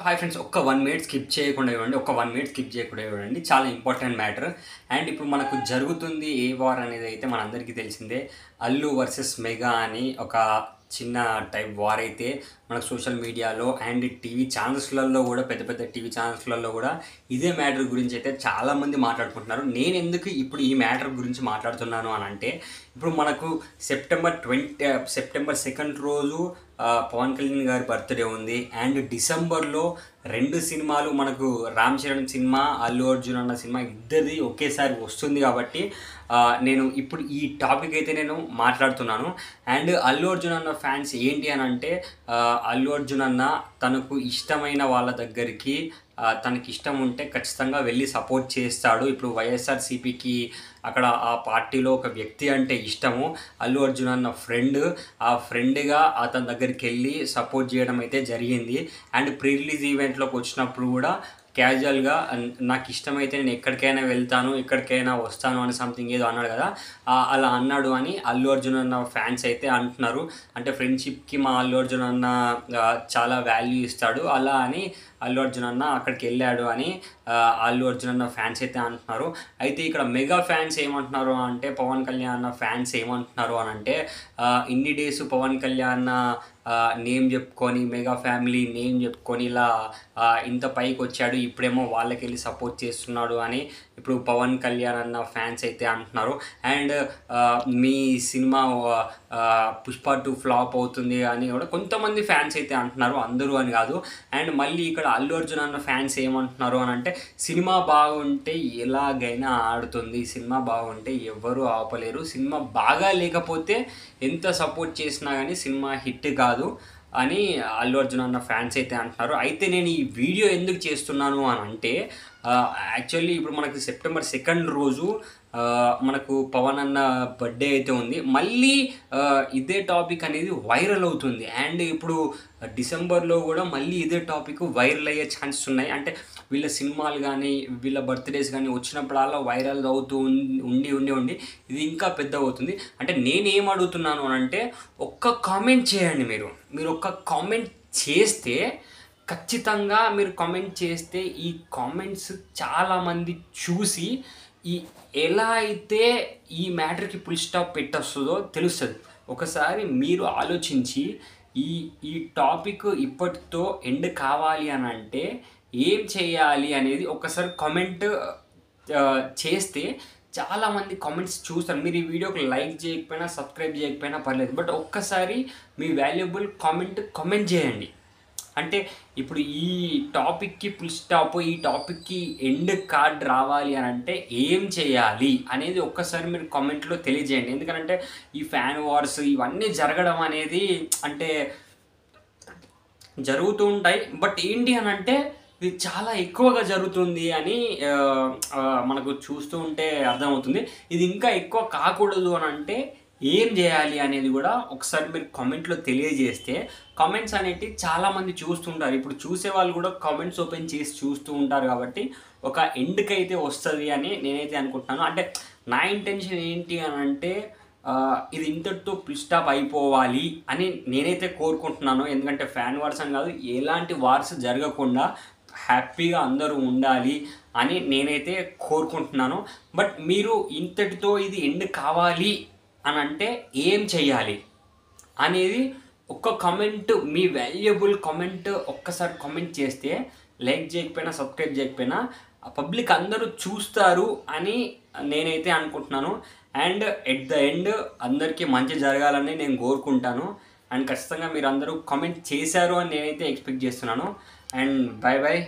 Hi friends, ఒక్క 1 minute skip చేయకుండా ఇవ్వండి. ఒక్క 1 మినిట్ స్కిప్ చేయకుండా ఇవ్వండి. చాలా ఇంపార్టెంట్ మ్యాటర్. అండ్ ఇప్పుడు మనకు జరుగుతుంది ఏ వార్ అనేది అయితే మనందరికీ తెలిసిందే. అల్లు వర్సెస్ మెగా అని ఒక చిన్న టైప్ వార్ అయితే మనకు సోషల్ మీడియాలో అండ్ టీవీ ఛానల్స్లలో కూడా పెద్ద పెద్ద టీవీ ఛానల్స్లలో కూడా ఇదే మ్యాటర్ గురించి అయితే చాలామంది మాట్లాడుకుంటున్నారు. నేను ఎందుకు ఇప్పుడు ఈ మ్యాటర్ గురించి మాట్లాడుతున్నాను అని అంటే, ఇప్పుడు మనకు సెప్టెంబర్ 2 రోజు పవన్ కళ్యాణ్ గారి బర్త్డే ఉంది. అండ్ డిసెంబర్లో 2 సినిమాలు మనకు రామ్ చరణ్ సినిమా, అల్లు అర్జున్ అన్న సినిమా ఇద్దరిది ఒకేసారి వస్తుంది కాబట్టి నేను ఇప్పుడు ఈ టాపిక్ అయితే నేను మాట్లాడుతున్నాను. అండ్ అల్లు అర్జున్ అన్న ఫ్యాన్స్ ఏంటి అని అంటే, అల్లు అర్జున్ అన్న తనకు ఇష్టమైన వాళ్ళ దగ్గరికి తనకి ఇష్టం ఉంటే ఖచ్చితంగా వెళ్ళి సపోర్ట్ చేస్తాడు. ఇప్పుడు వైఎస్ఆర్సీపీకి అక్కడ ఆ పార్టీలో ఒక వ్యక్తి అంటే ఇష్టము. అల్లు అర్జున్ అన్న ఆ ఫ్రెండ్గా అతని దగ్గరికి వెళ్ళి సపోర్ట్ చేయడం అయితే జరిగింది. అండ్ ప్రీ రిలీజ్ ఈవెంట్లోకి వచ్చినప్పుడు కూడా క్యాజువల్గా నాకు ఇష్టమైతే నేను ఎక్కడికైనా వెళ్తాను, ఎక్కడికైనా వస్తాను అని సంథింగ్ ఏదో అన్నాడు కదా, అలా అన్నాడు అని అల్లు అర్జున్ అన్న ఫ్యాన్స్ అయితే అంటున్నారు. అంటే ఫ్రెండ్షిప్కి మా అల్లు అర్జున్ అన్న చాలా వాల్యూ ఇస్తాడు, అలా అని అల్లు అర్జున్ అన్న అక్కడికి వెళ్ళాడు అని అల్లు అర్జున్ అన్న ఫ్యాన్స్ అయితే అంటున్నారు. అయితే ఇక్కడ మెగా ఫ్యాన్స్ ఏమంటున్నారు అంటే, పవన్ కళ్యాణ్ అన్న ఫ్యాన్స్ ఏమంటున్నారు అని అంటే, ఇన్ని డేస్ పవన్ కళ్యాణ్ నేమ్ చెప్పుకొని, మెగా ఫ్యామిలీ నేమ్ చెప్పుకొని ఇలా ఇంత పైకి వచ్చాడు, ఇప్పుడేమో వాళ్ళకి వెళ్ళి సపోర్ట్ చేస్తున్నాడు అని ఇప్పుడు పవన్ కళ్యాణ్ అన్న ఫ్యాన్స్ అయితే అంటున్నారు. And me cinema Pushpa 2 flop అవుతుంది అని కూడా కొంతమంది ఫ్యాన్స్ అయితే అంటున్నారు, అందరూ అని కాదు. అండ్ మళ్ళీ ఇక్కడ అల్లు అర్జున్ అన్న ఫ్యాన్స్ ఏమంటున్నారు అని అంటే, సినిమా బాగుంటే ఎలాగైనా ఆడుతుంది, సినిమా బాగుంటే ఎవరు ఆపలేరు, సినిమా బాగా లేకపోతే ఎంత సపోర్ట్ చేసినా కానీ సినిమా హిట్ కాదు అని అల్లు అర్జున్ అన్న ఫ్యాన్స్ అయితే అంటున్నారు. అయితే నేను ఈ వీడియో ఎందుకు చేస్తున్నాను అని అంటే, యాక్చువల్లీ ఇప్పుడు మనకి సెప్టెంబర్ 2 రోజు మనకు పవన్ అన్న బర్త్డే అయితే ఉంది. మళ్ళీ ఇదే టాపిక్ అనేది వైరల్ అవుతుంది. అండ్ ఇప్పుడు డిసెంబర్లో కూడా మళ్ళీ ఇదే టాపిక్ వైరల్ అయ్యే ఛాన్సెస్ ఉన్నాయి. అంటే వీళ్ళ సినిమాలు కానీ వీళ్ళ బర్త్డేస్ కానీ వచ్చినప్పుడల్లా వైరల్ అవుతూ ఉండి ఇది ఇంకా పెద్ద అవుతుంది. అంటే నేనేం అడుగుతున్నాను అని అంటే, ఒక్క కామెంట్ చేయండి. మీరు ఒక్క కామెంట్ చేస్తే, ఖచ్చితంగా మీరు కామెంట్ చేస్తే ఈ కామెంట్స్ చాలామంది చూసి ఎలా అయితే ఈ మ్యాటర్కి ఫుల్ స్టాప్ పెట్టొస్తుందో తెలుస్తుంది. ఒకసారి మీరు ఆలోచించి ఈ టాపిక్ ఇప్పటితో ఎండ్ కావాలి అని అంటే ఏం చేయాలి అనేది ఒకసారి కామెంట్ చేస్తే చాలామంది కామెంట్స్ చూస్తారు. మీరు ఈ వీడియోకి లైక్ చేయకపోయినా, సబ్స్క్రైబ్ చేయకపోయినా పర్లేదు, బట్ ఒక్కసారి మీ వాల్యుబుల్ కామెంట్ చేయండి. అంటే ఇప్పుడు ఈ టాపిక్కి ఫుల్ స్టాప్, ఈ టాపిక్కి ఎండ్ కార్డ్ రావాలి అని అంటే ఏం చేయాలి అనేది ఒక్కసారి మీరు కామెంట్లో తెలియజేయండి. ఎందుకంటే ఈ ఫ్యాన్ వార్స్ ఇవన్నీ జరగడం అనేది అంటే జరుగుతూ ఉంటాయి, బట్ ఏంటి అని అంటే ఇది చాలా ఎక్కువగా జరుగుతుంది అని మనకు చూస్తూ ఉంటే అర్థమవుతుంది. ఇది ఇంకా ఎక్కువ కాకూడదు అని అంటే ఏం చేయాలి అనేది కూడా ఒకసారి మీరు కామెంట్లో తెలియజేస్తే, కామెంట్స్ అనేవి చాలామంది చూస్తుంటారు. ఇప్పుడు చూసే వాళ్ళు కూడా కామెంట్స్ ఓపెన్ చేసి చూస్తూ ఉంటారు కాబట్టి ఒక ఎండ్కి అయితే వస్తుంది అని నేనైతే అనుకుంటున్నాను. అంటే నా ఇంటెన్షన్ ఏంటి అని అంటే, ఇది ఇంతటితో ఫుల్ స్టాప్ అయిపోవాలి అని నేనైతే కోరుకుంటున్నాను. ఎందుకంటే ఫ్యాన్ వార్స్ అని కాదు, ఎలాంటి వార్స్ జరగకుండా హ్యాపీగా అందరూ ఉండాలి అని నేనైతే కోరుకుంటున్నాను. బట్ మీరు ఇంతటితో ఇది ఎండ్ కావాలి అని అంటే ఏం చెయ్యాలి అనేది ఒక్క కామెంట్, మీ వాల్యుబుల్ కామెంట్ ఒక్కసారి కామెంట్ చేస్తే, లైక్ చేయకపోయినా, సబ్స్క్రైబ్ చేయకపోయినా పబ్లిక్ అందరూ చూస్తారు అని నేనైతే అనుకుంటున్నాను. అండ్ ఎట్ ద ఎండ్ అందరికీ మంచి జరగాలని నేను కోరుకుంటాను. అండ్ ఖచ్చితంగా మీరు అందరూ కామెంట్ చేశారు అని నేనైతే ఎక్స్పెక్ట్ చేస్తున్నాను. And bye.